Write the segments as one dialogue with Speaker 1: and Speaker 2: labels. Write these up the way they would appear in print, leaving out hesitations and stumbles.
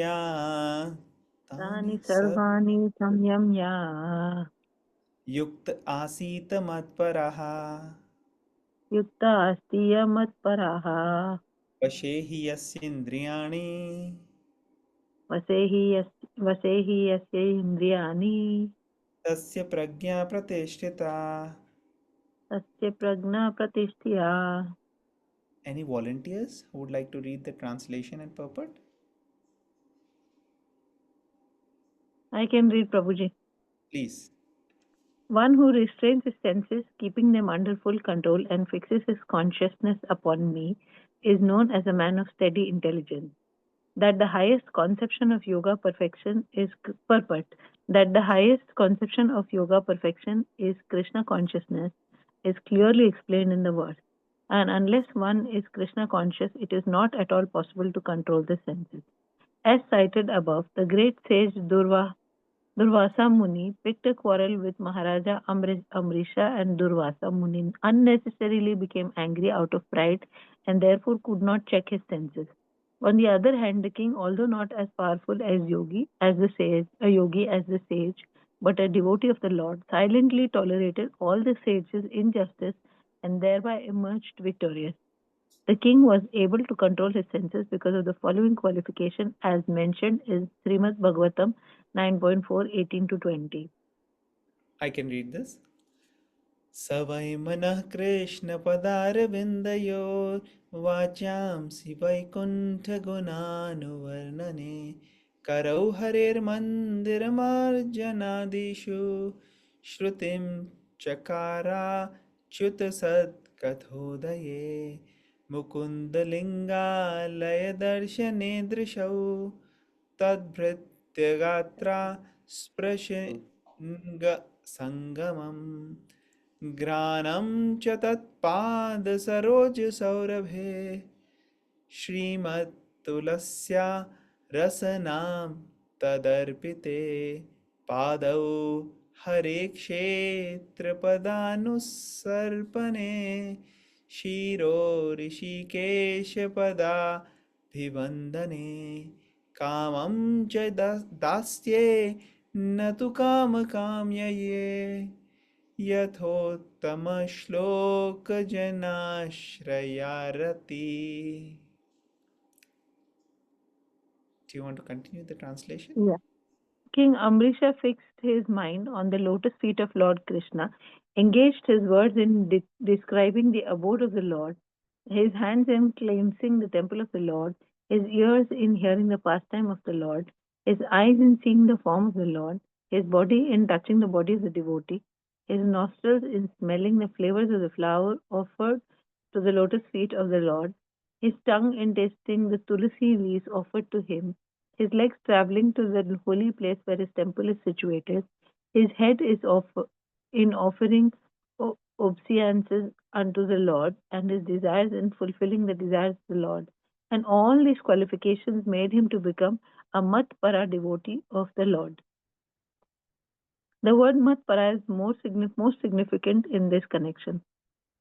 Speaker 1: तानि
Speaker 2: तानि
Speaker 1: सर्वाणि संयम्य
Speaker 2: युक्त आसीत मत्परः
Speaker 1: युक्त अस्ति मत्परः
Speaker 2: वशे हि यस्येन्द्रियाणि
Speaker 1: वसे हि यस्य इन्द्रियाणि
Speaker 2: तस्य प्रज्ञा प्रतिष्ठिता.
Speaker 1: तस्य प्रज्ञा प्रतिष्ठिता.
Speaker 2: Any volunteers who would like to read the translation and purport?
Speaker 1: I can read, Prabhuji.
Speaker 2: Please.
Speaker 1: One who restrains his senses, keeping them under full control, and fixes his consciousness upon me, is known as a man of steady intelligence. That the highest conception of yoga perfection is purport. That the highest conception of yoga perfection is Krishna consciousness is clearly explained in the verse. And unless one is Krishna conscious, it is not at all possible to control the senses. As cited above, the great sage Durvasa Muni picked a quarrel with Maharaja Amrisha, and Durvasa Muni unnecessarily became angry out of pride and therefore could not check his senses. On the other hand, the king, although not as powerful a yogi as the sage, but a devotee of the Lord, silently tolerated all the sage's injustice and thereby emerged victorious. The king was able to control his senses because of the following qualification as mentioned in Srimad Bhagavatam 9.4:18 to 20.
Speaker 2: I can read this. सवै मनः कृष्णपदारविन्दयोर्वाचांसि वैकुण्ठगुणानुवर्णने करौ हरेर्मन्दिरमार्जनादिषु श्रुतिं चकाराच्युतसत्कथोदये मुकुन्दलिङ्गालयदर्शने दृशौ तद्भृत्यगात्रा स्पृशृङ्गसङ्गमम् घ्राणं च तत्पादसरोजसौरभे श्रीमत्तुलस्या रसनां तदर्पिते पादौ हरे क्षेत्रपदानुसर्पणे शिरो ऋषिकेशपदाभिवन्दने कामं च दास्ये न तु कामकाम्यये यथोत्तमश्लोकजनाश्रयारति. Do you want to continue the translation?
Speaker 1: Yeah. King Amrisha fixed his mind on the lotus feet of Lord Krishna, engaged his words in describing the abode of the Lord, his hands in cleansing the temple of the Lord, his ears in hearing the pastime of the Lord, his eyes in seeing the form of the Lord, his body in touching the body of the devotee, his nostrils in smelling the flavors of the flower offered to the lotus feet of the Lord, his tongue in tasting the tulsi leaves offered to him, his legs traveling to the holy place where his temple is situated, his head is in offering obeisances unto the Lord, and his desires in fulfilling the desires of the Lord. And all these qualifications made him to become a Matpara devotee of the Lord. The word Matpara is most significant in this connection.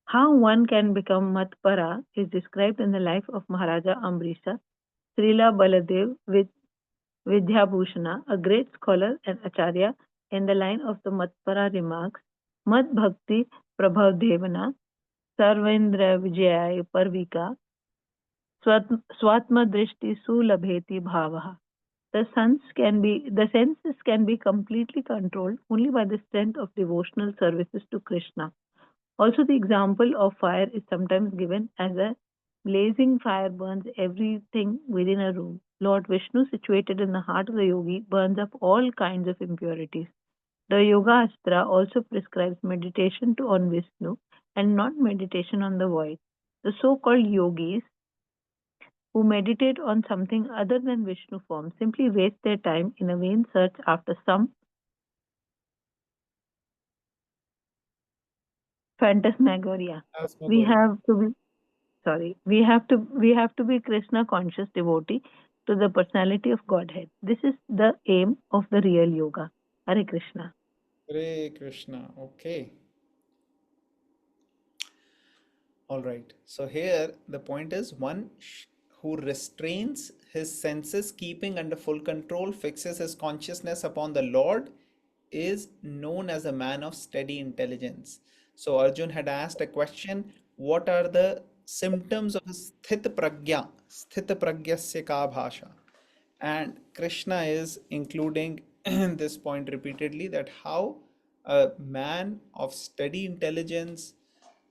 Speaker 1: How one can become Matpara is described in the life of Maharaja Amrisha, Srila Baladev with Vidyabhushana, a great scholar and acharya, in the line of the Matpara remarks, Mad Bhakti Prabhavdevana, Sarvendra Vijayai Parvika, Swatma Drishti Sulabheti Bhavaha. The senses can be completely controlled only by the strength of devotional services to Krishna. Also, the example of fire is sometimes given as a blazing fire burns everything within a room. Lord Vishnu, situated in the heart of the yogi, burns up all kinds of impurities. The Yoga Astra also prescribes meditation on Vishnu and not meditation on the void. The so called yogis who meditate on something other than Vishnu form simply waste their time in a vain search after some phantasmagoria. We
Speaker 2: Asmagoria.
Speaker 1: have to be we have to be Krishna conscious devotee to the personality of Godhead. This is the aim of the real yoga. Hare Krishna.
Speaker 2: Hare Krishna. Okay. All right. So here the point is one who restrains his senses, keeping under full control, fixes his consciousness upon the Lord, is known as a man of steady intelligence. So Arjun had asked a question, what are the symptoms of sthit pragya? Sthit pragyasya ka bhasha? And Krishna is including this point repeatedly, that how a man of steady intelligence,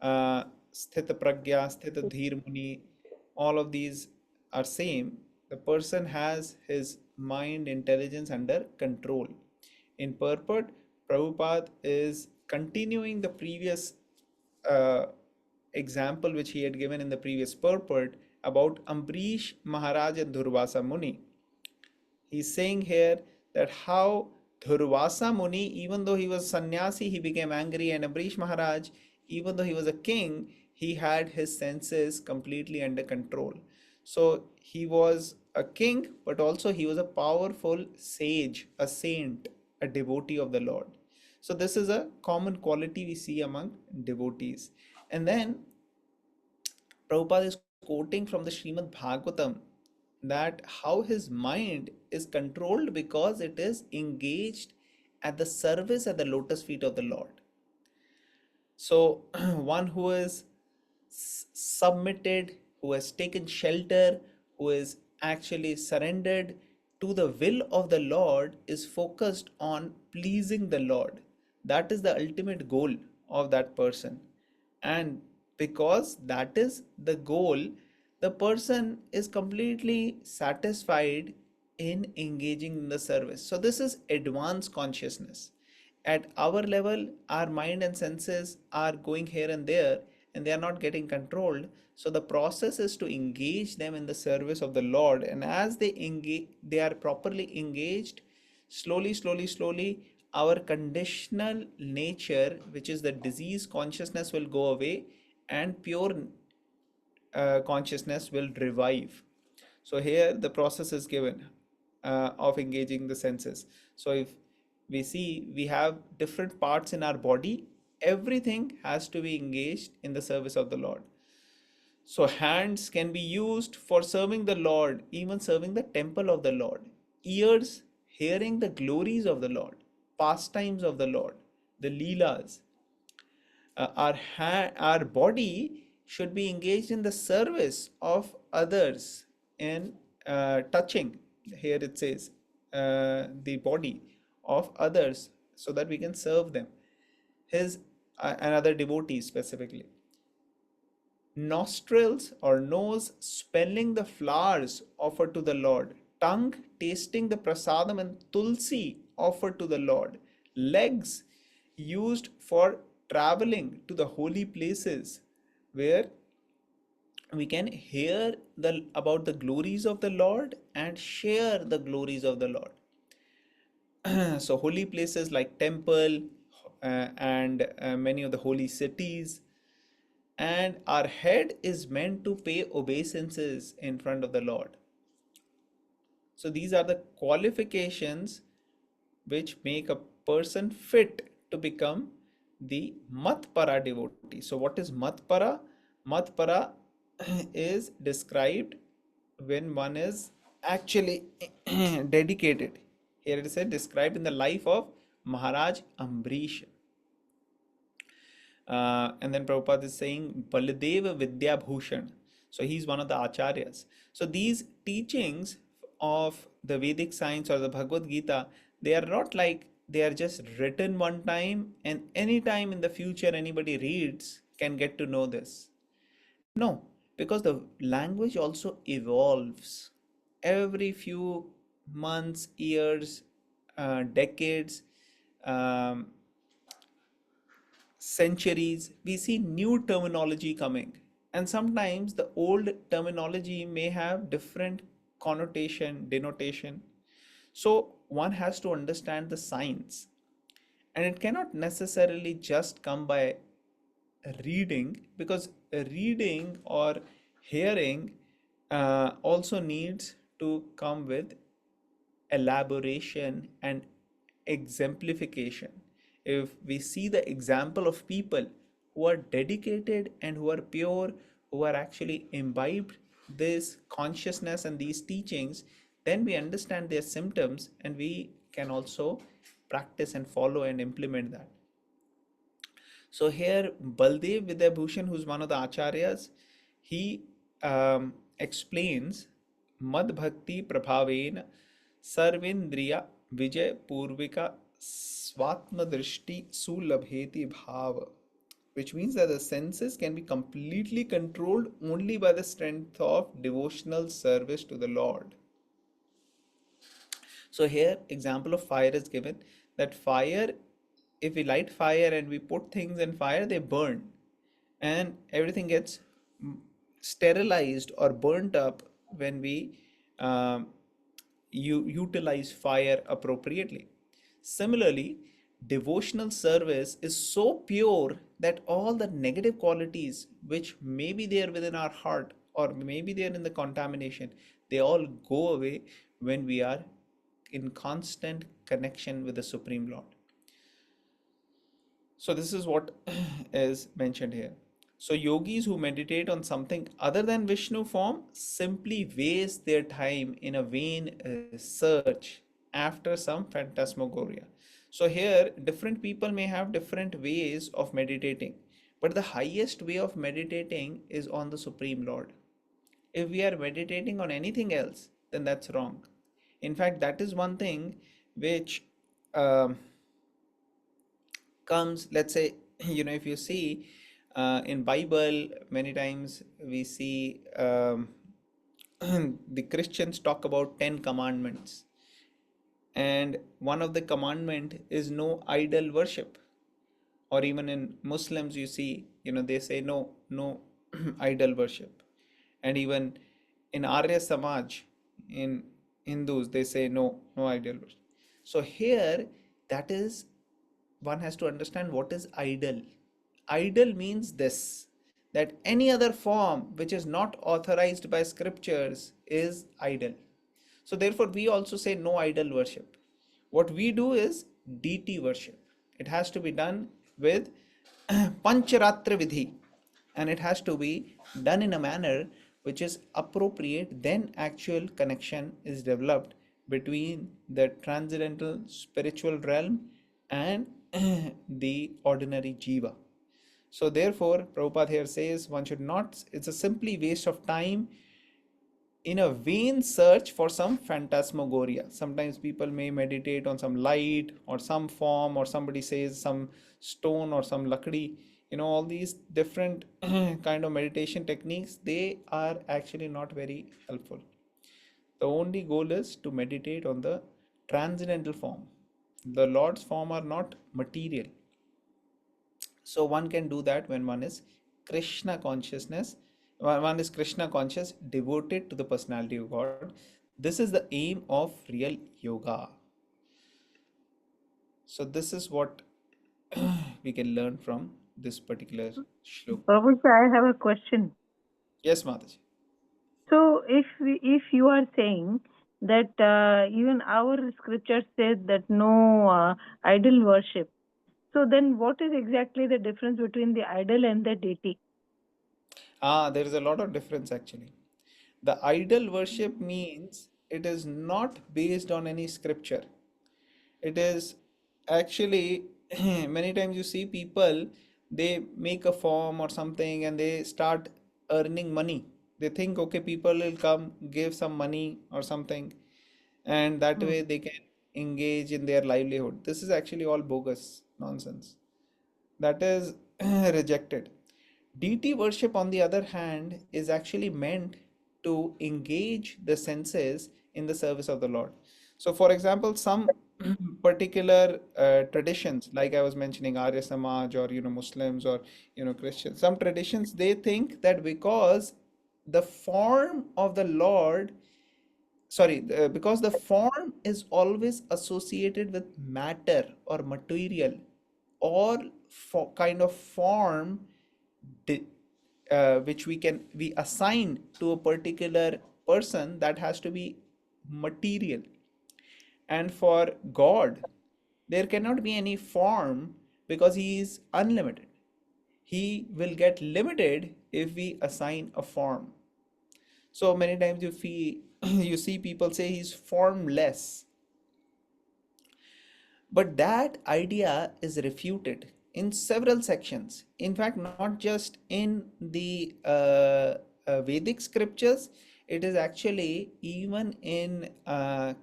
Speaker 2: uh, sthita pragya, sthita dhir muni, all of these are same. The person has his mind intelligence under control. In purport, Prabhupada is continuing the previous uh, example which he had given in the previous purport about Ambrish Maharaj and Durvasa Muni. He's saying here that how Dhurvasa Muni, even though he was sannyasi, he became angry, and Ambrish Maharaj, even though he was a king, he had his senses completely under control. So he was a king, but also he was a powerful sage, a saint, a devotee of the Lord. So this is a common quality we see among devotees. And then Prabhupada is quoting from the Srimad Bhagavatam that how his mind is controlled because it is engaged at the service at the lotus feet of the Lord. So, one who is submitted, who has taken shelter, who is actually surrendered to the will of the Lord, is focused on pleasing the Lord. That is the ultimate goal of that person. And because that is the goal, the person is completely satisfied in engaging in the service. So, this is advanced consciousness. At our level, our mind and senses are going here and there, and they are not getting controlled. So the process is to engage them in the service of the Lord, and as they engage, they are properly engaged, slowly our conditional nature, which is the disease consciousness, will go away, and pure consciousness will revive. So here the process is given of engaging the senses. So if we see, we have different parts in our body, everything has to be engaged in the service of the Lord. So hands can be used for serving the Lord, even serving the temple of the Lord. Ears, hearing the glories of the Lord, pastimes of the Lord, the leelas. Our body should be engaged in the service of others in touching. Here it says the body of others so that we can serve them. His another devotee specifically. Nostrils or nose smelling the flowers offered to the Lord, tongue tasting the prasadam and tulsi offered to the Lord, legs used for traveling to the holy places where we can hear about the glories of the Lord and share the glories of the Lord. So holy places like temple and many of the holy cities, and our head is meant to pay obeisances in front of the Lord. So these are the qualifications which make a person fit to become the Matpara devotee. So what is Matpara? Matpara is described when one is actually dedicated. Here it is said, described in the life of Maharaj Ambarish. And then Prabhupada is saying Baladeva Vidya Bhushan. So he's one of the acharyas. So these teachings of the Vedic science or the Bhagavad Gita, they are not like they are just written one time and any time in the future anybody reads can get to know this. No, because the language also evolves every few months, years, decades. Um, Centuries, we see new terminology coming. And sometimes the old terminology may have different connotation, denotation. So one has to understand the science. And it cannot necessarily just come by reading, because reading or hearing also needs to come with elaboration and exemplification. If we see the example of people who are dedicated and who are pure, who are actually imbibed this consciousness and these teachings, then we understand their symptoms and we can also practice and follow and implement that. So here Baldev Vidyabhushan, who's one of the acharyas, he explains Mad Bhakti Prabhaven Sarvendriya Vijay Purvika Svatma Drishti Sulabheti Bhava, which means that the senses can be completely controlled only by the strength of devotional service to the Lord. So here example of fire is given, that fire, if we light fire and we put things in fire, they burn and everything gets sterilized or burnt up when we um, utilize fire appropriately. Similarly, devotional service is so pure that all the negative qualities which may be there within our heart or maybe there in the contamination, they all go away when we are in constant connection with the Supreme Lord. So this is what is mentioned here. So yogis who meditate on something other than Vishnu form simply waste their time in a vain search after some phantasmagoria. So here different people may have different ways of meditating, but the highest way of meditating is on the Supreme Lord. If we are meditating on anything else, then that's wrong. In fact, that is one thing which um, comes, let's say, if you see in Bible, many times we see the Christians talk about 10 commandments, and one of the commandment is no idol worship. Or even in Muslims, you see, they say no idol worship. And even in Arya Samaj, in Hindus, they say no idol worship. So here, that is, one has to understand what is idol. Idol means this, that any other form which is not authorized by scriptures is idol. So therefore we also say no idol worship. What we do is deity worship. It has to be done with pancharatra vidhi, and it has to be done in a manner which is appropriate. Then actual connection is developed between the transcendental spiritual realm and the ordinary jiva. So therefore, Prabhupada here says one should not, it's a simply waste of time in a vain search for some phantasmagoria. Sometimes people may meditate on some light or some form, or somebody says some stone or some lakdi. All these different kind of meditation techniques, they are actually not very helpful. The only goal is to meditate on the transcendental form. The Lord's form are not material. So one can do that when one is Krishna consciousness, one is Krishna conscious, devoted to the personality of God. This is the aim of real yoga. So this is what we can learn from this particular shlok.
Speaker 1: Prabhuji, I have a question.
Speaker 2: Yes, Mataji.
Speaker 1: So if you are saying that even our scripture says that no idol worship, so then what is exactly the difference between the idol and the deity?
Speaker 2: There is a lot of difference actually. The idol worship means it is not based on any scripture. It is actually many times you see people, they make a form or something and they start earning money. They think, okay, people will come give some money or something, and that
Speaker 1: Hmm.
Speaker 2: way they can engage in their livelihood. This is actually all bogus nonsense. That is rejected. Deity worship, on the other hand, is actually meant to engage the senses in the service of the Lord. So, for example, some particular traditions, like I was mentioning, Arya Samaj, or Muslims, or Christians, some traditions, they think that because the form of the Lord, sorry, because the form is always associated with matter or material, or for kind of form which we assign to a particular person, that has to be material. And for God, there cannot be any form because he is unlimited. He will get limited if we assign a form. So many times you feel you see people say he's formless, but that idea is refuted in several sections. In fact, not just in the Vedic scriptures, it is actually even in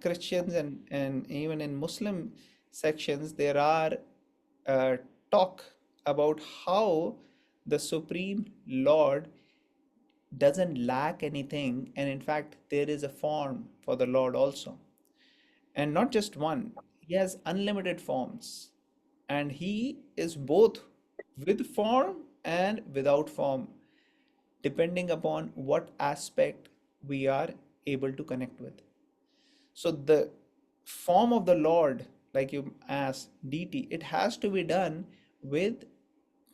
Speaker 2: Christians and even in Muslim sections, there are uh, talk about how the Supreme Lord doesn't lack anything, and in fact, there is a form for the Lord also. And not just one, he has unlimited forms. And he is both with form and without form, depending upon what aspect we are able to connect with. So the form of the Lord, like you asked, DT, it has to be done with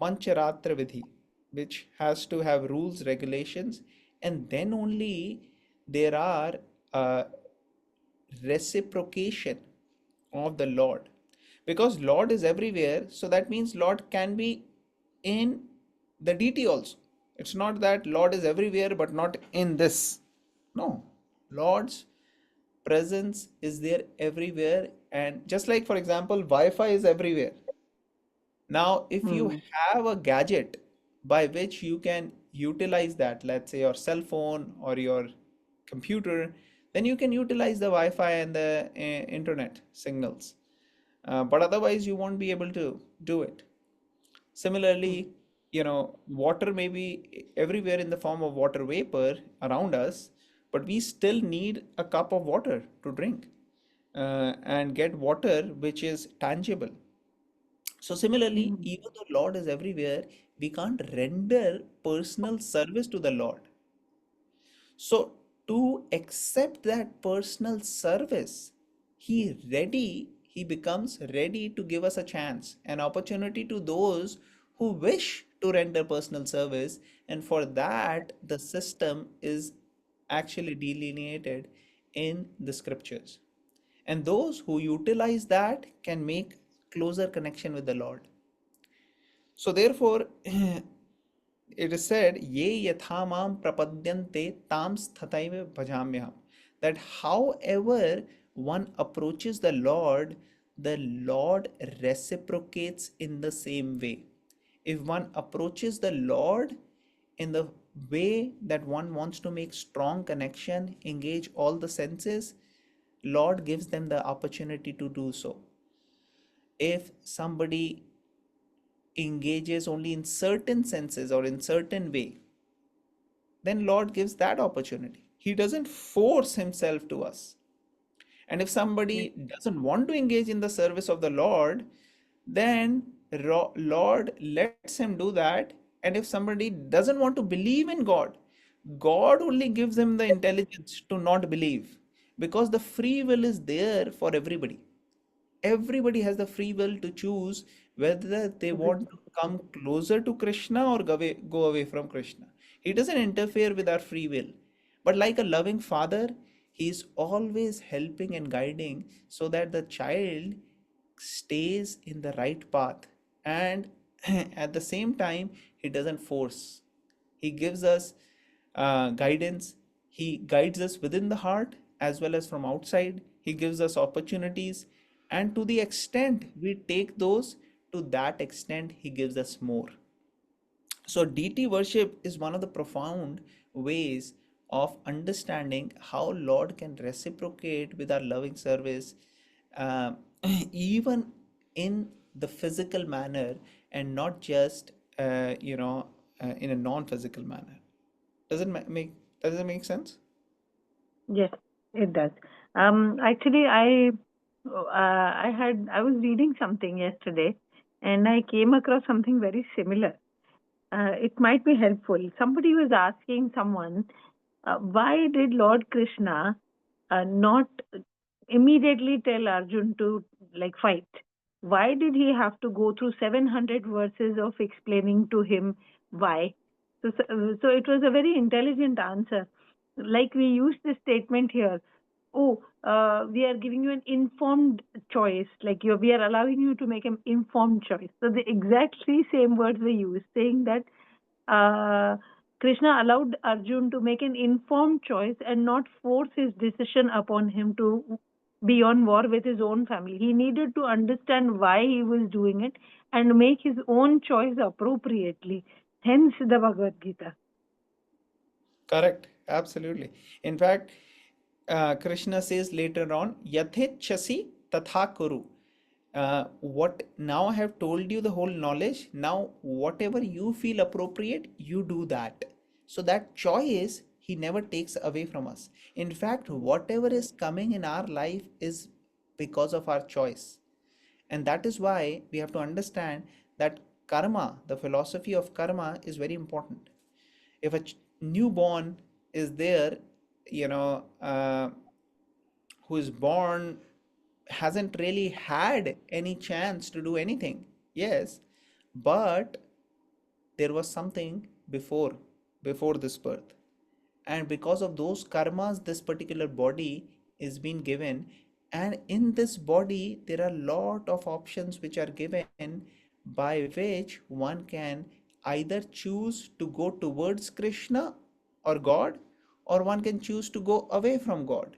Speaker 2: Pancharatra Vidhi, which has to have rules, regulations, and then only there are uh, reciprocation of the Lord. Because Lord is everywhere, so that means Lord can be in the DT also. It's not that Lord is everywhere but not in this. No. Lord's presence is there everywhere, and just like, for example, Wi-Fi is everywhere. Now, if you
Speaker 1: Hmm.
Speaker 2: have a gadget by which you can utilize that, let's say your cell phone or your computer, then you can utilize the Wi-Fi and the internet signals. But otherwise, you won't be able to do it.
Speaker 1: Hmm.
Speaker 2: Similarly, water may be everywhere in the form of water vapor around us, but we still need a cup of water to drink and get water which is tangible. So similarly,
Speaker 1: Hmm.
Speaker 2: even though Lord is everywhere, we can't render personal service to the Lord. So to accept that personal service, he becomes ready to give us a chance, an opportunity to those who wish to render personal service, and for that the system is actually delineated in the scriptures. And those who utilize that can make closer connection with the Lord. So therefore, it is said, "Ye yathamam prapadyante tam sthataiva bhajamyaham." That however one approaches the Lord reciprocates in the same way. If one approaches the Lord in the way that one wants to make strong connection, engage all the senses, Lord gives them the opportunity to do so. If somebody engages only in certain senses or in certain way, then Lord gives that opportunity. He doesn't force himself to us. And if somebody
Speaker 1: Yes.
Speaker 2: doesn't want to engage in the service of the Lord, then Lord lets him do that. And if somebody doesn't want to believe in God, God only gives him the intelligence to not believe, because the free will is there for everybody. Everybody has the free will to choose whether they want to come closer to Krishna or go away from Krishna. He doesn't interfere with our free will. But like a loving father, he is always helping and guiding so that the child stays in the right path. And at the same time, he doesn't force. He gives us guidance. He guides us within the heart as well as from outside. He gives us opportunities. And to the extent we take those, to that extent, He gives us more. So, DT worship is one of the profound ways of understanding how Lord can reciprocate with our loving service, uh, even in the physical manner and not just, in a non-physical manner. Does it make does it make sense?
Speaker 1: Yes, it does. Actually, I was reading something yesterday, and I came across something very similar. It might be helpful. Somebody was asking someone, why did Lord Krishna not immediately tell Arjun to like fight? Why did he have to go through 700 verses of explaining to him why? So it was a very intelligent answer. Like we use this statement here, oh, we are giving you an informed choice, like we are allowing you to make an informed choice. So the exactly same words were used, saying that uh, Krishna allowed Arjun to make an informed choice and not force his decision upon him to be on war with his own family. He needed to understand why he was doing it and make his own choice appropriately. Hence the Bhagavad Gita.
Speaker 2: Correct, absolutely. In fact, Krishna says later on, Yathechasi tatha kuru. What now I have told you the whole knowledge. Now, whatever you feel appropriate, you do that. So, that choice he never takes away from us. In fact, whatever is coming in our life is because of our choice. And that is why we have to understand that karma, the philosophy of karma, is very important. If a newborn is there, you know, who is born hasn't really had any chance to do anything, yes, but there was something before this birth, and because of those karmas this particular body is being given, and in this body there are a lot of options which are given by which one can either choose to go towards Krishna or God, or one can choose to go away from God.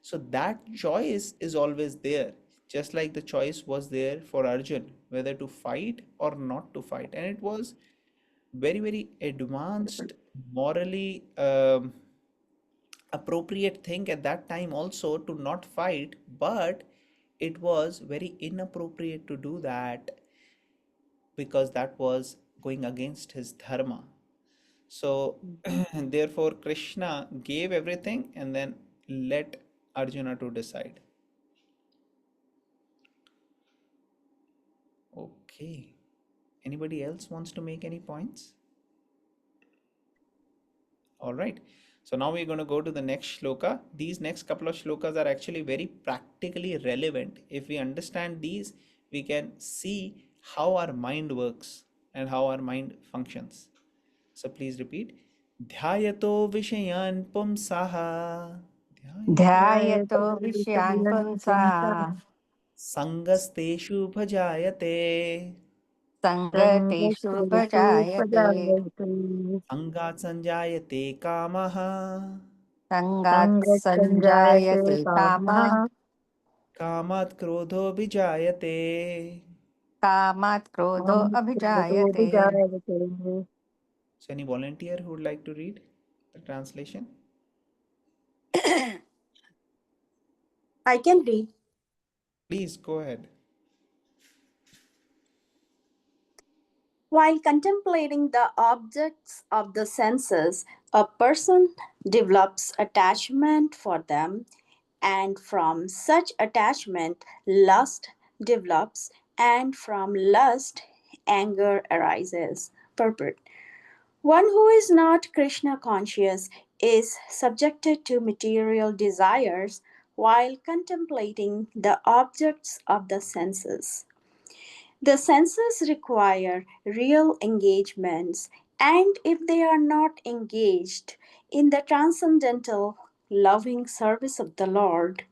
Speaker 2: So that choice is always there, just like the choice was there for Arjun whether to fight or not to fight, and it was very very advanced, morally appropriate thing at that time also to not fight, but it was very inappropriate to do that because that was going against his dharma. So therefore Krishna gave everything and then let Arjuna to decide. Okay, anybody else wants to make any points? All right. So now we're going to go to the next shloka. These next couple of shlokas are actually very practically relevant. If we understand these, we can see how our mind works and how our mind functions. So please repeat. Dhyayato vishayan pumsaha. Dhyayato
Speaker 3: ध्यायतो विषयान् पुंसा
Speaker 2: sangasteshu bhajayate.
Speaker 3: सङ्गतेषु भजायते
Speaker 2: Sangat sanjayate kamaha.
Speaker 3: सङ्गात् सञ्जायते कामः
Speaker 2: कामात् क्रोधोऽभिजायते.
Speaker 3: कामात् क्रोधो अभिजायते
Speaker 2: So any volunteer who would like to read the translation?
Speaker 4: I can read.
Speaker 2: Please go ahead.
Speaker 4: While contemplating the objects of the senses, a person develops attachment for them, and from such attachment, lust develops, and from lust, anger arises. Purport. One who is not Krishna conscious is subjected to material desires while contemplating the objects of the senses. The senses require real engagements, and if they are not engaged in the transcendental loving service of the Lord,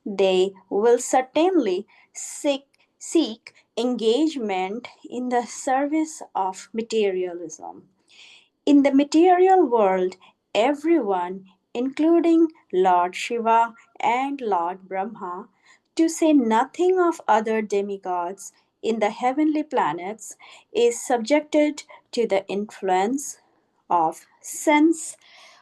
Speaker 4: they will certainly seek engagement in the service of materialism. In the material world, everyone, including Lord Shiva and Lord Brahma, to say nothing of other demigods in the heavenly planets, is subjected to the influence of sense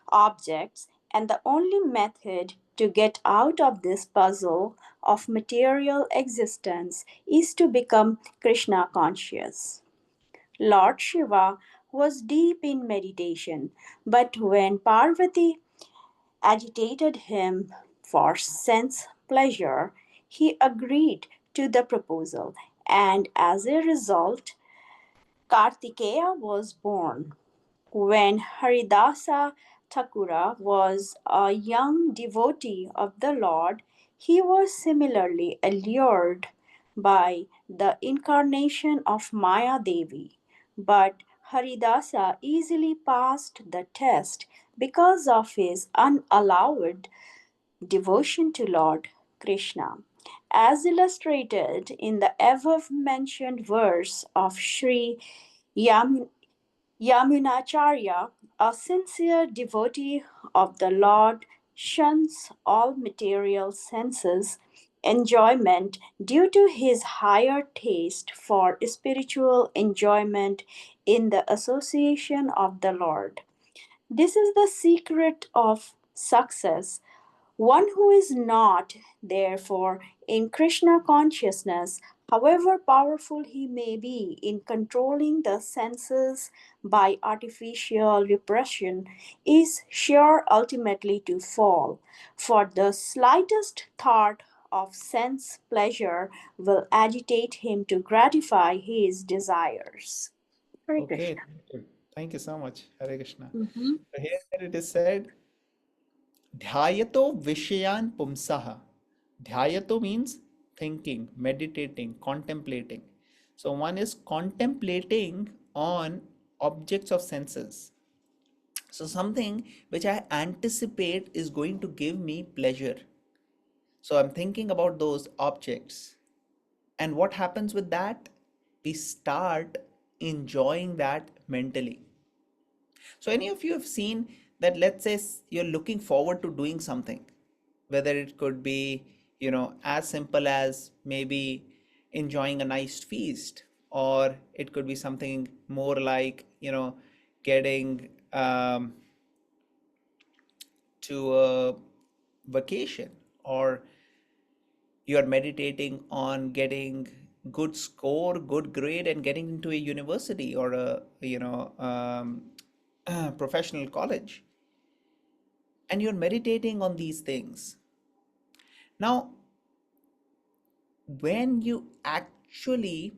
Speaker 4: objects, and the only method to get out of this puzzle of material existence is to become Krishna conscious. Lord Shiva was deep in meditation, but when Parvati agitated him for sense pleasure, he agreed to the proposal, and as a result, Kartikeya was born. When Haridasa Thakura was a young devotee of the Lord, he was similarly allured by the incarnation of Maya Devi. But Haridasa easily passed the test because of his unallowed devotion to Lord Krishna. As illustrated in the above mentioned verse of Sri Yamin Yamunacharya, a sincere devotee of the Lord, shuns all material senses enjoyment due to his higher taste for spiritual enjoyment in the association of the Lord. This is the secret of success. One who is not, therefore, in Krishna consciousness, however powerful he may be in controlling the senses by artificial repression, is sure ultimately to fall. For the slightest thought of sense pleasure will agitate him to gratify his desires. Hare
Speaker 2: Okay,
Speaker 4: Krishna.
Speaker 2: thank you. Thank you so much, Hare Krishna.
Speaker 4: Mhm.
Speaker 2: So here it is said, Dhyato Vishayan Pumsaha. Dhyato means thinking, meditating, contemplating. So one is contemplating on objects of senses. So something which I anticipate is going to give me pleasure. So I'm thinking about those objects. And what happens with that? We start enjoying that mentally. So, any of you have seen that, let's say you're looking forward to doing something, whether it could be, as simple as maybe enjoying a nice feast, or it could be something more like, getting to a vacation, or you are meditating on getting good score, good grade, and getting into a university or a, professional college, and you're meditating on these things. Now, when you actually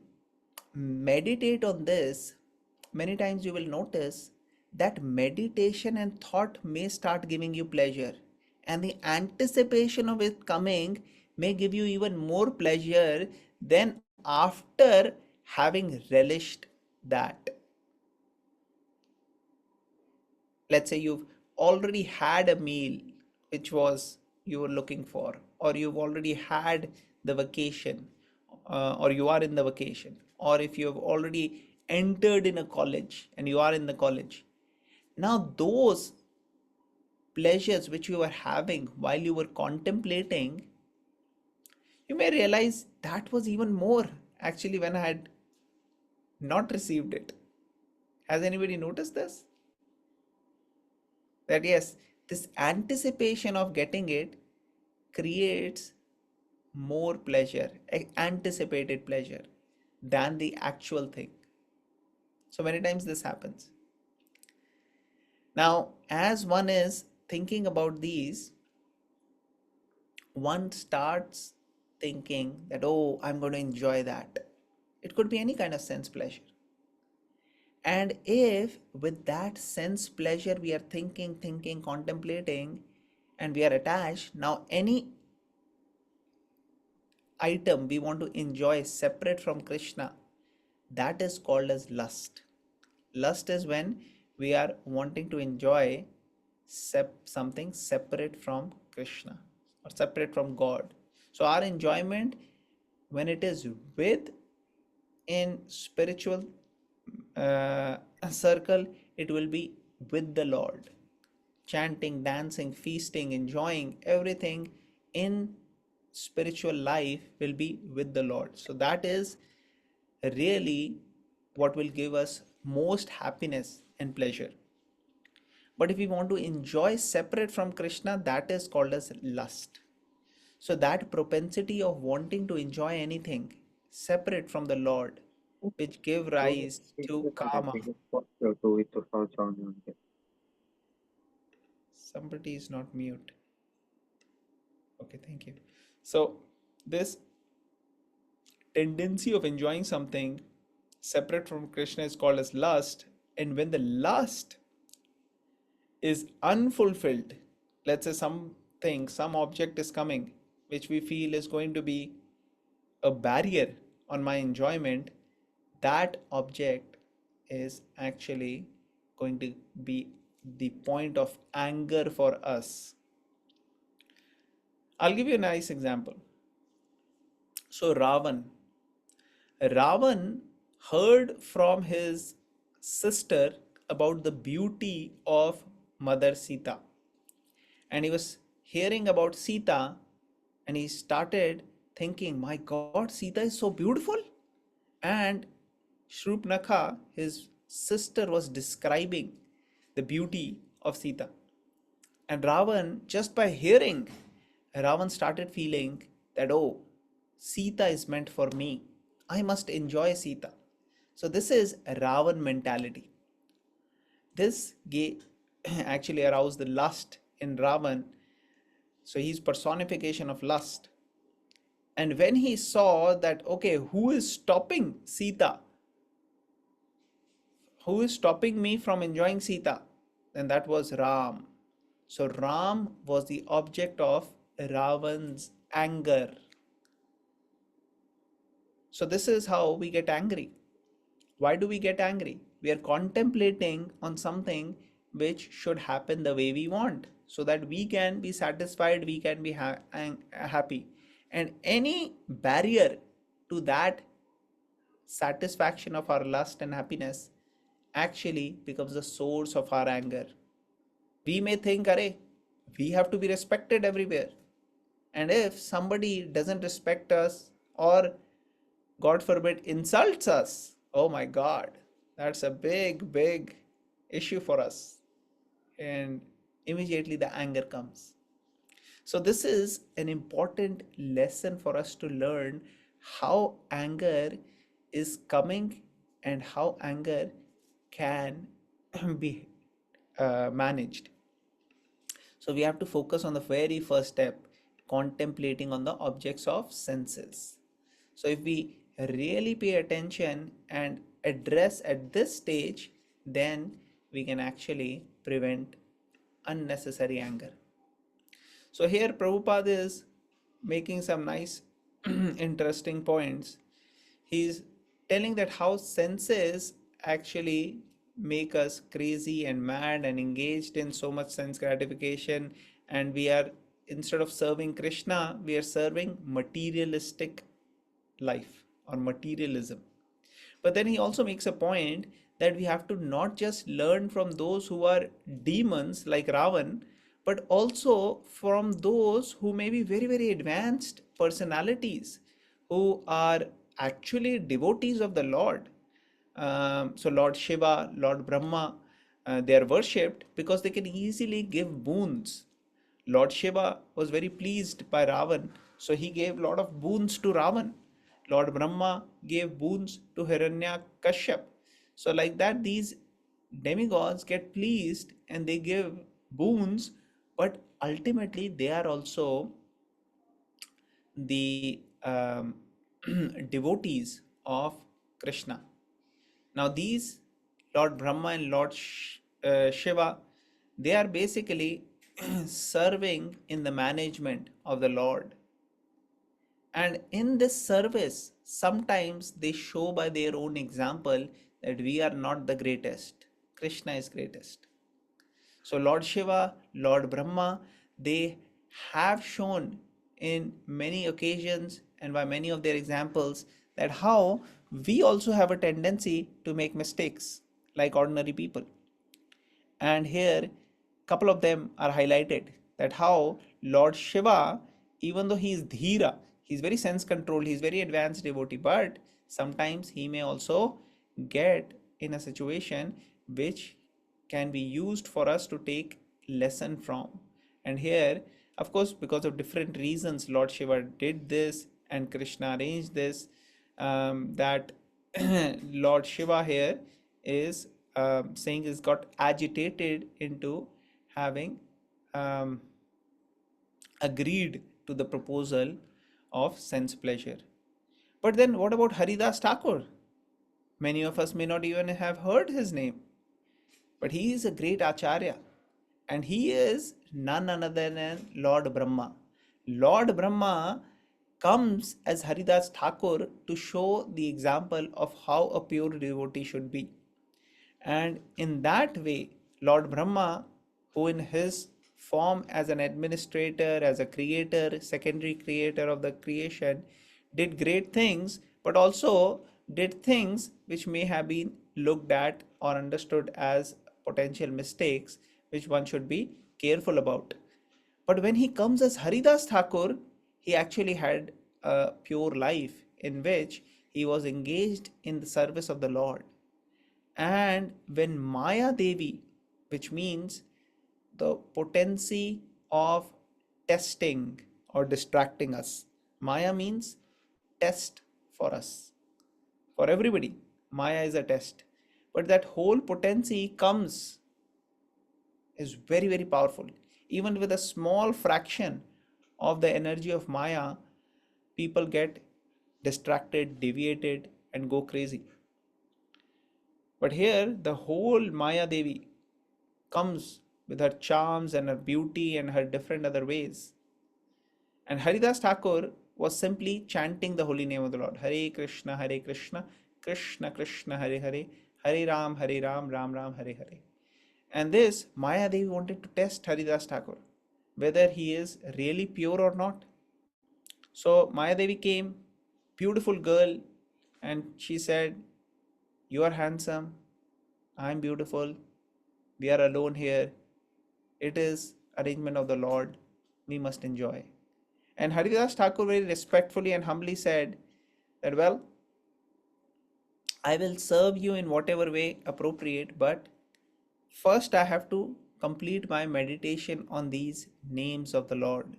Speaker 2: meditate on this, many times you will notice that meditation and thought may start giving you pleasure, and the anticipation of it coming may give you even more pleasure than after having relished that. Let's say you've already had a meal which was you were looking for, or you've already had the vacation, or you are in the vacation, or if you have already entered in a college and you are in the college. Now those pleasures which you were having while you were contemplating, you may realize that was even more actually when I had not received it. Has anybody noticed this? That yes, this anticipation of getting it creates more pleasure, anticipated pleasure, than the actual thing. So many times this happens. Now, as one is thinking about these, one starts thinking that, oh, I'm going to enjoy that. It could be any kind of sense pleasure. And if with that sense pleasure we are thinking, contemplating, and we are attached, now any item we want to enjoy separate from Krishna, that is called as lust. Lust is when we are wanting to enjoy something separate from Krishna or separate from God. So our enjoyment, when it is with in spiritual circle, it will be with the Lord. Chanting, dancing, feasting, enjoying everything in spiritual life will be with the Lord. So that is really what will give us most happiness and pleasure. But if we want to enjoy separate from Krishna, that is called as lust. So that propensity of wanting to enjoy anything separate from the Lord, which give rise to kama. Somebody is not mute. Okay, thank you. So this tendency of enjoying something separate from Krishna is called as lust. And when the lust is unfulfilled, let's say something, some object is coming, which we feel is going to be a barrier on my enjoyment, that object is actually going to be the point of anger for us. I'll give you a nice example. So Ravan heard from his sister about the beauty of Mother Sita. And he was hearing about Sita and he started thinking, my God, Sita is so beautiful. And Shrupnakha, his sister, was describing the beauty of Sita. And Ravan, just by hearing, Ravan started feeling that, oh, Sita is meant for me. I must enjoy Sita. So this is Ravan mentality. This actually aroused the lust in Ravan. So he's personification of lust. And when he saw that, okay, who is stopping Sita? Who is stopping me from enjoying Sita? Then that was Ram. So Ram was the object of Ravan's anger. So this is how we get angry. Why do we get angry? We are contemplating on something which should happen the way we want so that we can be satisfied, we can be happy. And any barrier to that satisfaction of our lust and happiness actually becomes the source of our anger. We may think, Arey, we have to be respected everywhere. And if somebody doesn't respect us or, God forbid, insults us, oh my God, that's a big, big issue for us. And immediately the anger comes. So, this is an important lesson for us to learn how anger is coming and how anger can be managed. So, we have to focus on the very first step, contemplating on the objects of senses. So, if we really pay attention and address at this stage, then we can actually prevent unnecessary anger. So here Prabhupada is making some nice interesting points. He's telling that how senses actually make us crazy and mad and engaged in so much sense gratification, and we are, instead of serving Krishna, we are serving materialistic life or materialism. But then he also makes a point that we have to not just learn from those who are demons like Ravan, but also from those who may be very, very advanced personalities who are actually devotees of the Lord. So, Lord Shiva, Lord Brahma, they are worshipped because they can easily give boons. Lord Shiva was very pleased by Ravan, so he gave a lot of boons to Ravan. Lord Brahma gave boons to Hiranyakashyap. So, like that, these demigods get pleased and they give boons, but ultimately they are also the devotees of Krishna. Now, these Lord Brahma and Lord Shiva, they are basically serving in the management of the Lord. And in this service, sometimes they show by their own example that we are not the greatest. Krishna is greatest. So Lord Shiva, Lord Brahma, they have shown in many occasions and by many of their examples that how we also have a tendency to make mistakes like ordinary people. And here couple of them are highlighted, that how Lord Shiva, even though he is dhira, he's very sense controlled, he's very advanced devotee, but sometimes he may also get in a situation which can be used for us to take lesson from. And here, of course, because of different reasons, Lord Shiva did this and Krishna arranged this, that Lord Shiva here is saying is got agitated into having agreed to the proposal of sense pleasure. But then what about Haridas Thakur? Many of us may not even have heard his name, but he is a great acharya and he is none other than Lord Brahma. Lord Brahma comes as Haridas Thakur to show the example of how a pure devotee should be. And in that way, Lord Brahma, who in his form as an administrator, as a creator, secondary creator of the creation, did great things, but also did things which may have been looked at or understood as potential mistakes which one should be careful about. But when he comes as Haridas Thakur, he actually had a pure life in which he was engaged in the service of the Lord. And when Maya Devi, which means the potency of testing or distracting us, Maya means test for us, for everybody. Maya is a test. But that whole potency comes, is very, very powerful. Even with a small fraction of the energy of Maya, people get distracted, deviated, and go crazy. But here, the whole Maya Devi comes with her charms and her beauty and her different other ways. And Haridas Thakur was simply chanting the holy name of the Lord. Hare Krishna, Krishna Krishna, Hare Hare, Hare Ram, Ram Ram, Hare Hare. And this, Maya Devi wanted to test Haridas Thakur, whether he is really pure or not. So Maya Devi came, beautiful girl, and she said, "You are handsome, I am beautiful, we are alone here. It is arrangement of the Lord, we must enjoy." And Haridas Thakur very respectfully and humbly said that, "Well, I will serve you in whatever way appropriate, but first I have to complete my meditation on these names of the Lord,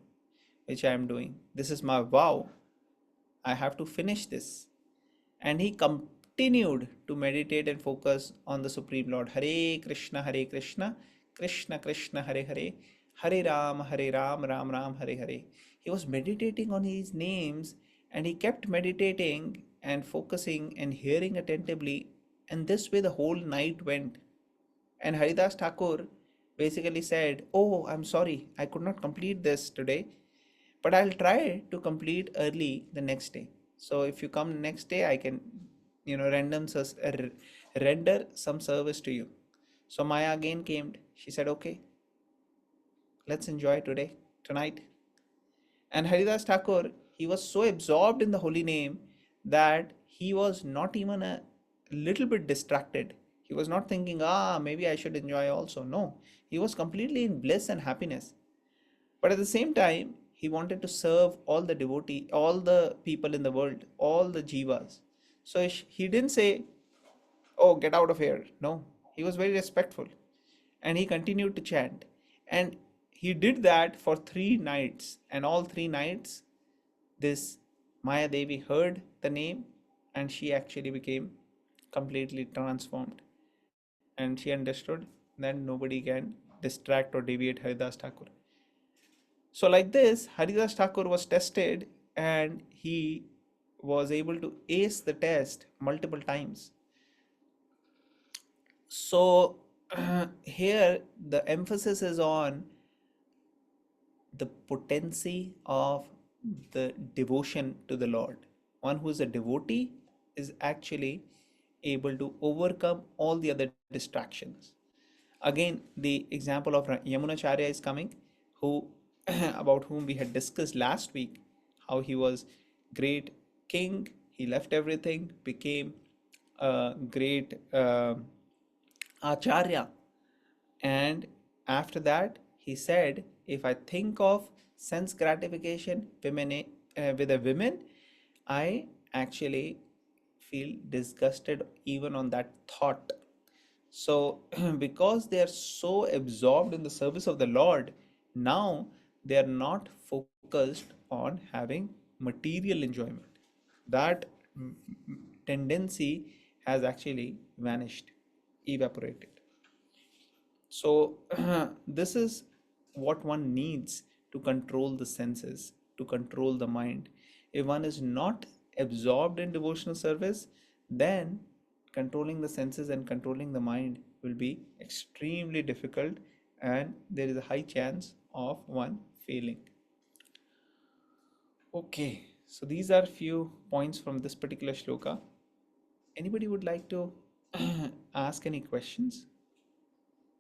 Speaker 2: which I am doing. This is my vow. I have to finish this." And he continued to meditate and focus on the Supreme Lord. Hare Krishna, Krishna Krishna, Hare Hare, Hare Ram, Ram Ram, Hare Hare. He was meditating on his names, and he kept meditating and focusing and hearing attentively. And this way the whole night went. And Haridas Thakur basically said, "Oh, I'm sorry, I could not complete this today, but I'll try to complete early the next day. So if you come next day, I can, render some service to you." So Maya again came. She said, "Okay, let's enjoy today, tonight." And Haridas Thakur, he was so absorbed in the holy name that he was not even a little bit distracted. He was not thinking, maybe I should enjoy also. No, he was completely in bliss and happiness. But at the same time, he wanted to serve all the devotee, all the people in the world, all the jivas. So he didn't say, "Oh, get out of here." No, he was very respectful. And he continued to chant. And he did that for 3 nights. And all 3 nights, this Maya Devi heard the name, and she actually became completely transformed. And she understood that nobody can distract or deviate Haridas Thakur. So, like this, Haridas Thakur was tested, and he was able to ace the test multiple times. So, here the emphasis is on the potency of the devotion to the Lord. One who is a devotee is actually able to overcome all the other distractions. Again, the example of Yamunacharya is coming, who about whom we had discussed last week, how he was great king, he left everything, became a great acharya, and after that he said, "If I think of sense gratification with a woman, I actually feel disgusted even on that thought." So, because they are so absorbed in the service of the Lord, now they are not focused on having material enjoyment. That tendency has actually vanished, evaporated. So, this is what one needs to control the senses, to control the mind. If one is not absorbed in devotional service, then controlling the senses and controlling the mind will be extremely difficult, and there is a high chance of one failing. Okay, so these are few points from this particular shloka. Anybody would like to ask any questions?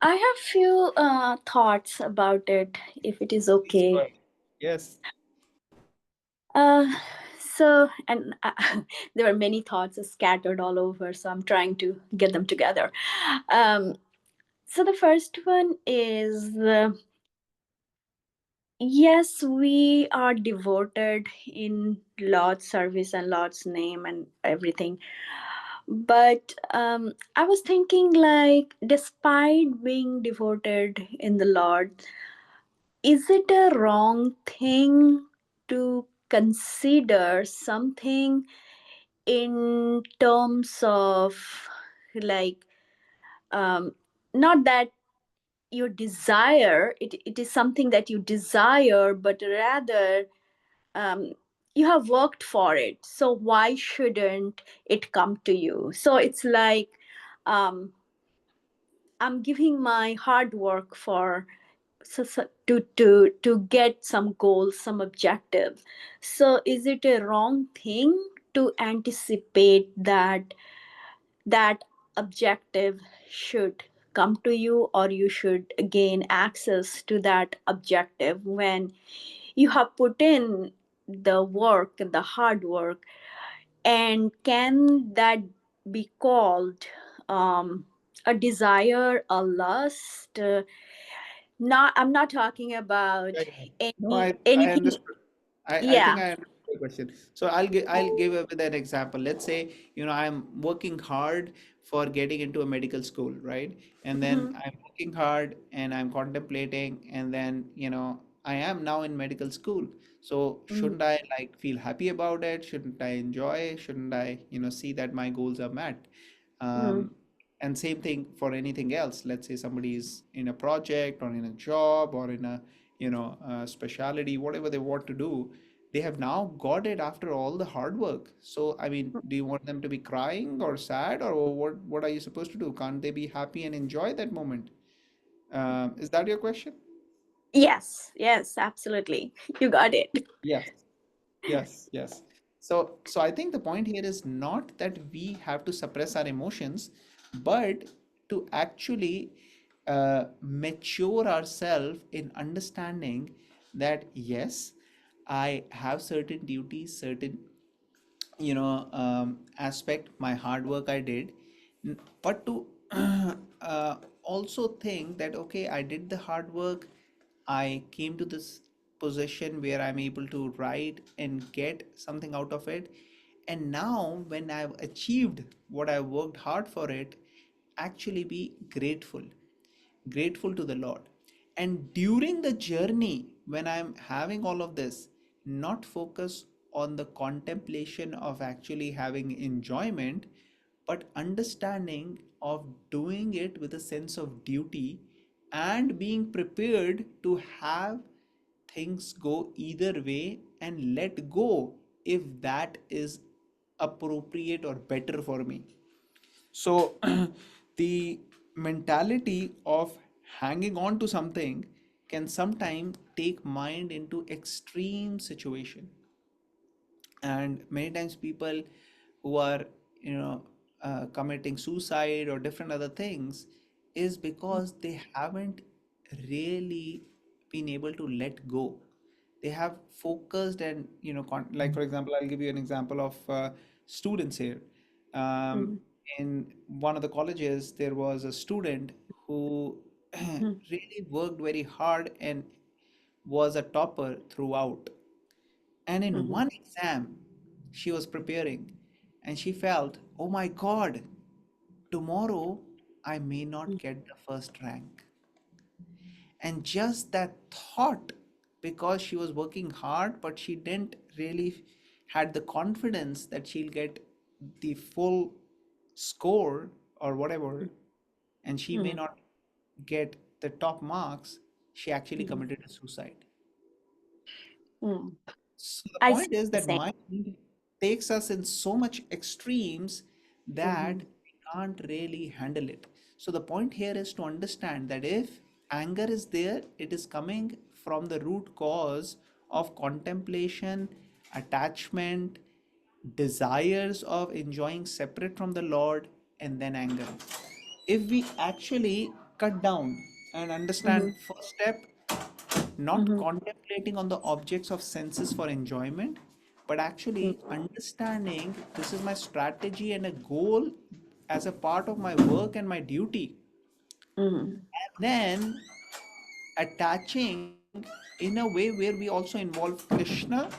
Speaker 4: I have few thoughts about it, if it is
Speaker 2: Please go
Speaker 4: okay.
Speaker 2: ahead. Yes.
Speaker 4: Uh, so, and there were many thoughts scattered all over, so I'm trying to get them together. Um, So the first one is yes, we are devoted in Lord's service and Lord's name and everything. But I was thinking, like, despite being devoted in the Lord, is it a wrong thing to consider something in terms of, like, um, not that your desire, it is something that you desire, but rather um, you have worked for it, so why shouldn't it come to you? So it's like, um, I'm giving my hard work for, to get some goals, some objective. So is it a wrong thing to anticipate that that objective should come to you, or you should gain access to that objective when you have put in the work, the hard work? And can that be called a desire, a lust? Not, I'm not talking about
Speaker 2: Yeah, yeah. No, I
Speaker 4: anything.
Speaker 2: understood. I think
Speaker 4: Yeah.
Speaker 2: I understood the question. So I'll give with an example. Let's say, I'm working hard for getting into a medical school, right? And then
Speaker 4: Mhm,
Speaker 2: I'm working hard and I'm contemplating, and then, I am now in medical school. So
Speaker 4: mhm,
Speaker 2: shouldn't I like feel happy about it? Shouldn't I enjoy? Shouldn't I, see that my goals are met?
Speaker 4: mhm,
Speaker 2: Um, and same thing for anything else. Let's say somebody is in a project or in a job or in a speciality, whatever they want to do, they have now got it after all the hard work. So, I mean, do you want them to be crying or sad, or what are you supposed to do? Can't they be happy and enjoy that moment? Is that your question?
Speaker 4: yes, yes, absolutely. You got it.
Speaker 2: Yes. Yes, yes. So I think the point here is not that we have to suppress our emotions, but to actually mature ourselves in understanding that yes, I have certain duties, certain aspect, my hard work I did, but to also think that okay, I did the hard work, I came to this position where I'm able to write and get something out of it, and now when I've achieved what I worked hard for it, actually be grateful to the Lord. And during the journey, when I'm having all of this, not focus on the contemplation of actually having enjoyment, but understanding of doing it with a sense of duty and being prepared to have things go either way and let go if that is appropriate or better for me. So the mentality of hanging on to something can sometimes take mind into extreme situation. And many times people who are committing suicide or different other things is because they haven't really been able to let go. They have focused and like for example, I'll give you an example of students here. um,
Speaker 4: Mhm,
Speaker 2: in one of the colleges there was a student who
Speaker 4: mhm,
Speaker 2: really worked very hard and was a topper throughout. And in
Speaker 4: mhm,
Speaker 2: one exam, she was preparing and she felt, oh my God, tomorrow I may not get the first rank. And just that thought, because she was working hard, but she didn't really had the confidence that she'll get the full score or whatever, and she may
Speaker 4: mhm,
Speaker 2: not get the top marks, she actually
Speaker 4: mhm,
Speaker 2: committed a suicide.
Speaker 4: mhm.
Speaker 2: So the
Speaker 4: I see
Speaker 2: point is
Speaker 4: the
Speaker 2: that
Speaker 4: same.
Speaker 2: mind takes us in so much extremes that
Speaker 4: Mhm,
Speaker 2: we can't really handle it. So the point here is to understand that if anger is there, it is coming from the root cause of contemplation, attachment, desires of enjoying separate from the Lord, and then anger. If we actually cut down and understand,
Speaker 4: mhm,
Speaker 2: first step, not
Speaker 4: mhm,
Speaker 2: contemplating on the objects of senses for enjoyment, but actually understanding this is my strategy and a goal as a part of my work and my duty.
Speaker 4: Mm-hmm.
Speaker 2: Then attaching in a way where we also involve Krishna.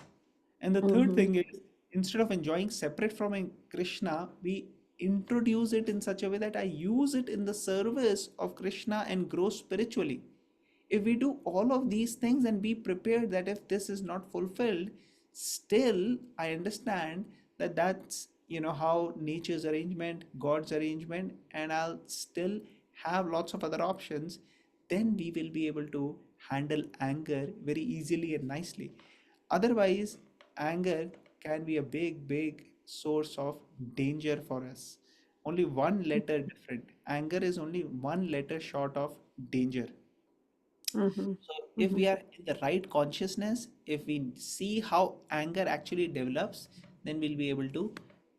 Speaker 2: And the third thing
Speaker 4: Mm-hmm.
Speaker 2: is, instead of enjoying separate from Krishna, we introduce it in such a way that I use it in the service of Krishna and grow spiritually. If we do all of these things and be prepared that if this is not fulfilled, still I understand that that's how nature's arrangement, God's arrangement, and I'll still have lots of other options, then we will be able to handle anger very easily and nicely. Otherwise, anger can be a big source of danger for us. Only one letter different. Anger is only one letter short of danger.
Speaker 4: Mm-hmm.
Speaker 2: So if
Speaker 4: Mm-hmm.
Speaker 2: we are in the right consciousness, if we see how anger actually develops, then we'll be able to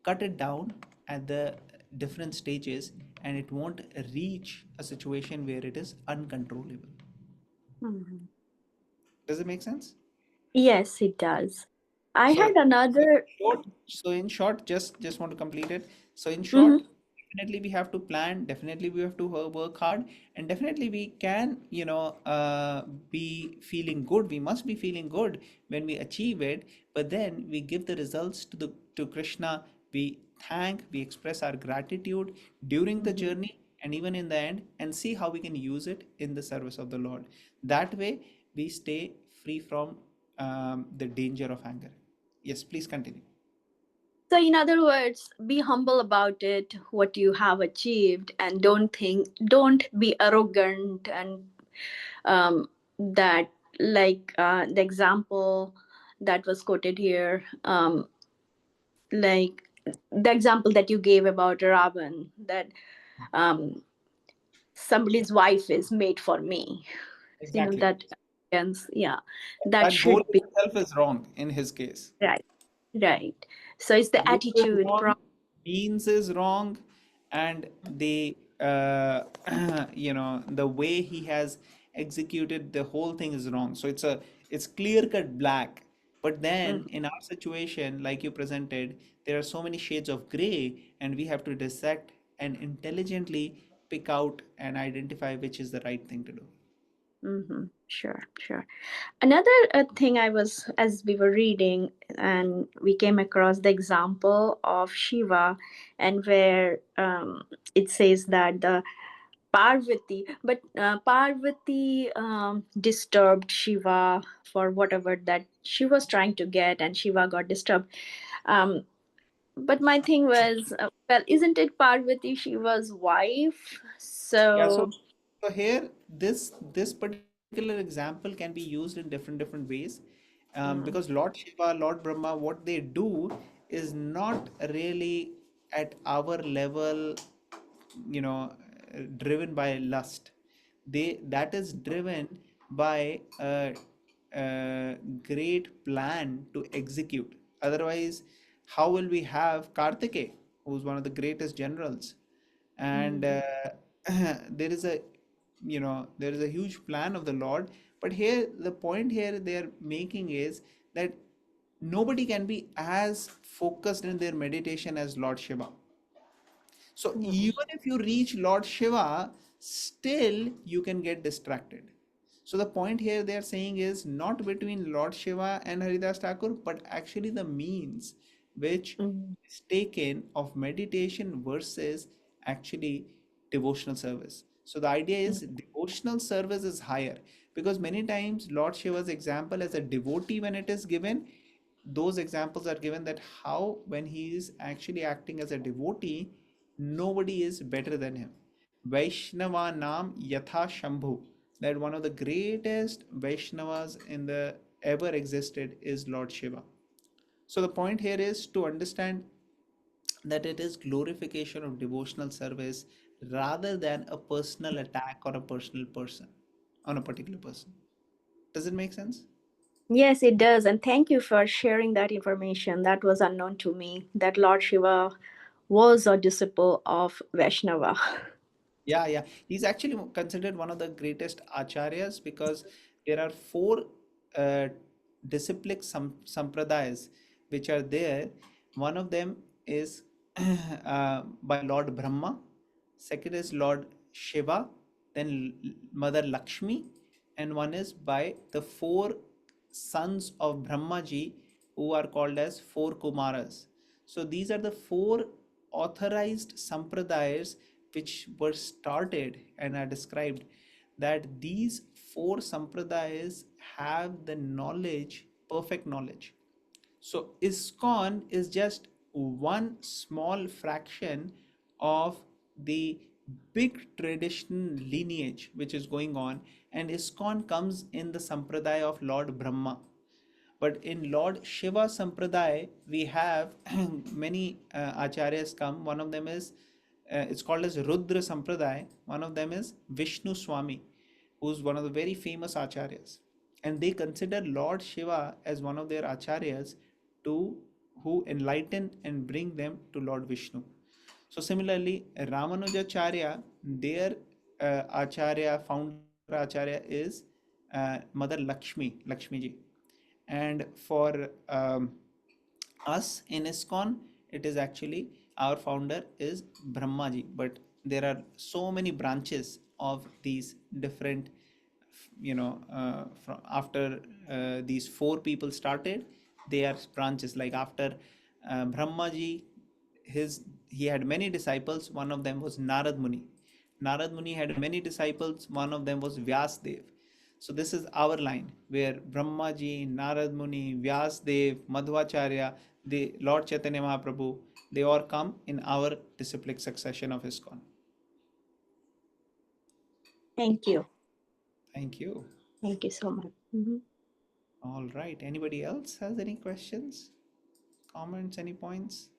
Speaker 2: cut it down at the different stages and it won't reach a situation where it is uncontrollable.
Speaker 4: Mm-hmm.
Speaker 2: Does it make sense?
Speaker 4: Yes, it does. I
Speaker 2: So,
Speaker 4: had another.
Speaker 2: in short, just want to complete it. So in short,
Speaker 4: Mm-hmm.
Speaker 2: definitely we have to plan. Definitely we have to work hard, and definitely we can, be feeling good. We must be feeling good when we achieve it. But then we give the results to Krishna. We thank, we express our gratitude during the
Speaker 4: Mm-hmm.
Speaker 2: journey and even in the end, and see how we can use it in the service of the Lord. That way, we stay free from the danger of anger. Yes, please continue.
Speaker 4: So, in other words, be humble about it, what you have achieved, and don't be arrogant and that, like the example that was quoted here, like the example that you gave about Ravan, that um, somebody's wife is made for me.
Speaker 2: Exactly.
Speaker 4: That, yeah, that
Speaker 2: That goal
Speaker 4: should be
Speaker 2: itself is wrong in his case.
Speaker 4: right. Right. So it's the
Speaker 2: Goal is
Speaker 4: attitude.
Speaker 2: wrong, means is wrong, and the the way he has executed the whole thing is wrong. So it's clear cut black. But then
Speaker 4: Mhm.
Speaker 2: in our situation, like you presented, there are so many shades of gray, and we have to dissect and intelligently pick out and identify which is the right thing to do.
Speaker 4: Sure, sure. Another thing I was, as we were reading, and we came across the example of Shiva, and where it says that the Parvati, but Parvati disturbed Shiva for whatever that she was trying to get, and Shiva got disturbed. Um, but my thing was, well, isn't it Parvati Shiva's wife?
Speaker 2: Yeah, so
Speaker 4: So,
Speaker 2: here this particular example can be used in different ways, because
Speaker 4: mm,
Speaker 2: Lord Shiva, Lord Brahma, what they do is not really at our level, driven by lust. That is driven by a great plan to execute. Otherwise, how will we have Kartike, who's one of the greatest generals? And
Speaker 4: mm,
Speaker 2: there is a there is a huge plan of the Lord. But here the point here they are making is that nobody can be as focused in their meditation as Lord Shiva. So
Speaker 4: mm,
Speaker 2: even if you reach Lord Shiva, still you can get distracted. So the point here they are saying is not between Lord Shiva and Haridas Thakur, but actually the means which
Speaker 4: mm,
Speaker 2: is taken of meditation versus actually devotional service. So the idea is devotional service is higher, because many times Lord Shiva's example as a devotee, when it is given, those examples are given that how when he is actually acting as a devotee, nobody is better than him. Vaishnava Nam Yatha Shambhu, that one of the greatest Vaishnavas in the ever existed is Lord Shiva. So the point here is to understand that it is glorification of devotional service rather than a personal attack on a personal person, on a particular person. Does it make sense?
Speaker 4: yes, it does. And thank you for sharing that information. That was unknown to me, that Lord Shiva was a disciple of Vaishnava.
Speaker 2: Yeah, yeah. He's actually considered one of the greatest acharyas because there are four uh, disciplic sampradayas which are there. One of them is by Lord Brahma, second is Lord Shiva, then Mother Lakshmi, and one is by the four sons of Brahmaji, who are called as four Kumaras. So these are the four authorized sampradayas which were started and are described, that these four sampradayas have the knowledge, perfect knowledge. So ISKCON is just one small fraction of the big traditional lineage which is going on, and ISKCON comes in the sampradaya of Lord Brahma. But in Lord Shiva Sampradaya, we have many acharyas come. One of them is, it's called as Rudra Sampradaya. One of them is Vishnu Swami, who's one of the very famous acharyas. And they consider Lord Shiva as one of their acharyas to who enlighten and bring them to Lord Vishnu. So similarly, Ramanujacharya, their acharya, founder acharya is Mother Lakshmi ji. And for us in ISKCON, it is actually our founder is Brahmaji, but there are so many branches of these different, from after these four people started, they are branches. Like after Brahmaji, he had many disciples. One of them was Narad Muni. Narad Muni had many disciples. One of them was Vyasdev. So this is our line where Brahmaji, Narad Muni, Vyasdev, Madhvacharya, the Lord Chaitanya Mahaprabhu, they all come in our disciplic succession of ISKCON.
Speaker 4: Thank you.
Speaker 2: Thank you.
Speaker 4: Thank you so much.
Speaker 2: All right. Anybody else has any questions, comments, any points?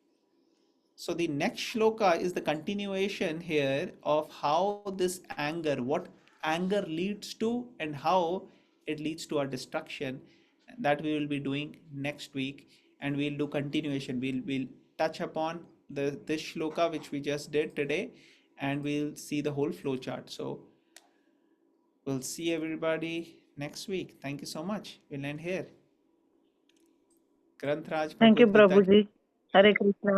Speaker 2: So the next shloka is the continuation here of how this anger, what anger leads to, and how it leads to our destruction. That we will be doing next week, and we'll do continuation. We'll touch upon this shloka which we just did today, and we'll see the whole flow chart. So we'll see everybody next week. Thank you so much. We'll end here. Granth Raj
Speaker 1: Thank you,
Speaker 2: Bhagavad Gita.
Speaker 1: Prabhuji. Hare Krishna.